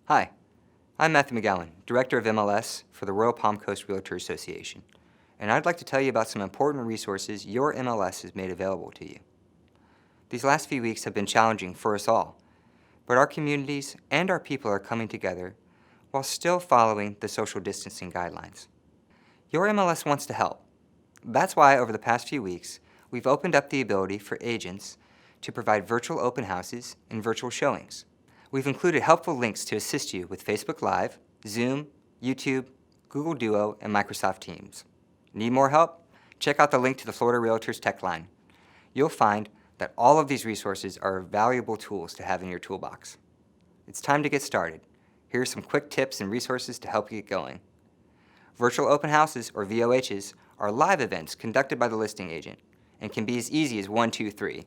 Hi, I'm Matthew Magowan, Director of MLS for the Royal Palm Coast Realtor Association, and I'd like to tell you about some important resources your MLS has made available to you. These last few weeks have been challenging for us all, but our communities and our people are coming together while still following the social distancing guidelines. Your MLS wants to help. That's why over the past few weeks, we've opened up the ability for agents to provide virtual open houses and virtual showings. We've included helpful links to assist you with Facebook Live, Zoom, YouTube, Google Duo, and Microsoft Teams. Need more help? Check out the link to the Florida Realtors Tech Line. You'll find that all of these resources are valuable tools to have in your toolbox. It's time to get started. Here are some quick tips and resources to help you get going. Virtual open houses, or VOHs, are live events conducted by the listing agent and can be as easy as 1, 2, 3.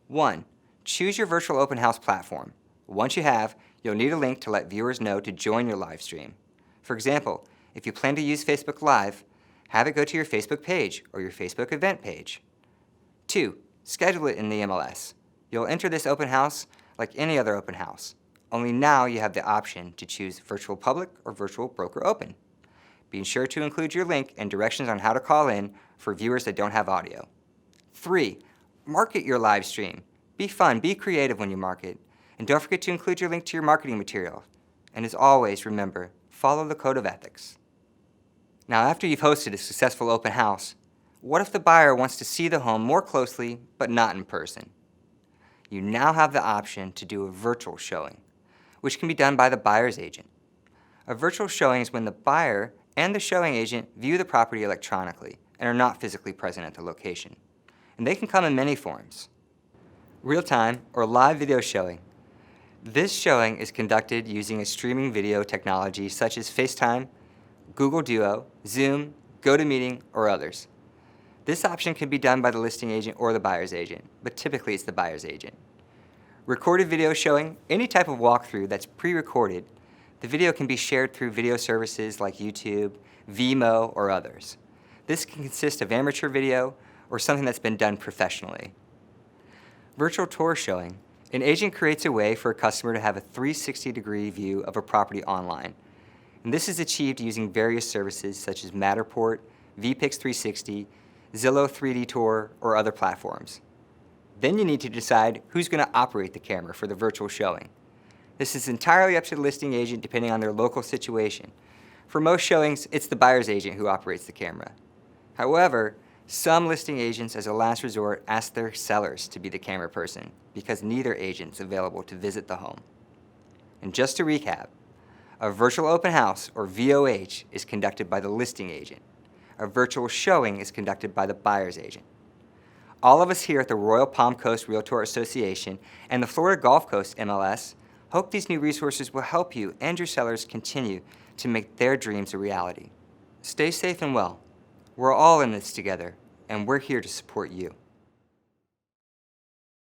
1. Choose your virtual open house platform. Once you have, you'll need a link to let viewers know to join your live stream. For example, if you plan to use Facebook Live, have it go to your Facebook page or your Facebook event page. 2. Schedule it in the MLS. You'll enter this open house like any other open house, only now you have the option to choose virtual public or virtual broker open. Be sure to include your link and directions on how to call in for viewers that don't have audio. 3. Market your live stream. Be fun, be creative when you market. And don't forget to include your link to your marketing material. And as always, remember, follow the code of ethics. Now, after you've hosted a successful open house, what if the buyer wants to see the home more closely, but not in person? You now have the option to do a virtual showing, which can be done by the buyer's agent. A virtual showing is when the buyer and the showing agent view the property electronically and are not physically present at the location. And they can come in many forms. Real-time or live video showing. This showing is conducted using a streaming video technology such as FaceTime, Google Duo, Zoom, GoToMeeting, or others. This option can be done by the listing agent or the buyer's agent, but typically it's the buyer's agent. Recorded video showing, any type of walkthrough that's pre-recorded. The video can be shared through video services like YouTube, Vimeo, or others. This can consist of amateur video or something that's been done professionally. Virtual tour showing. An agent creates a way for a customer to have a 360-degree view of a property online. And this is achieved using various services such as Matterport, VPix 360, Zillow 3D Tour, or other platforms. Then you need to decide who's going to operate the camera for the virtual showing. This is entirely up to the listing agent depending on their local situation. For most showings, it's the buyer's agent who operates the camera. However, some listing agents, as a last resort, ask their sellers to be the camera person because neither agent's available to visit the home. And just to recap, a virtual open house, or VOH, is conducted by the listing agent. A virtual showing is conducted by the buyer's agent. All of us here at the Royal Palm Coast Realtor Association and the Florida Gulf Coast MLS hope these new resources will help you and your sellers continue to make their dreams a reality. Stay safe and well. We're all in this together, and we're here to support you.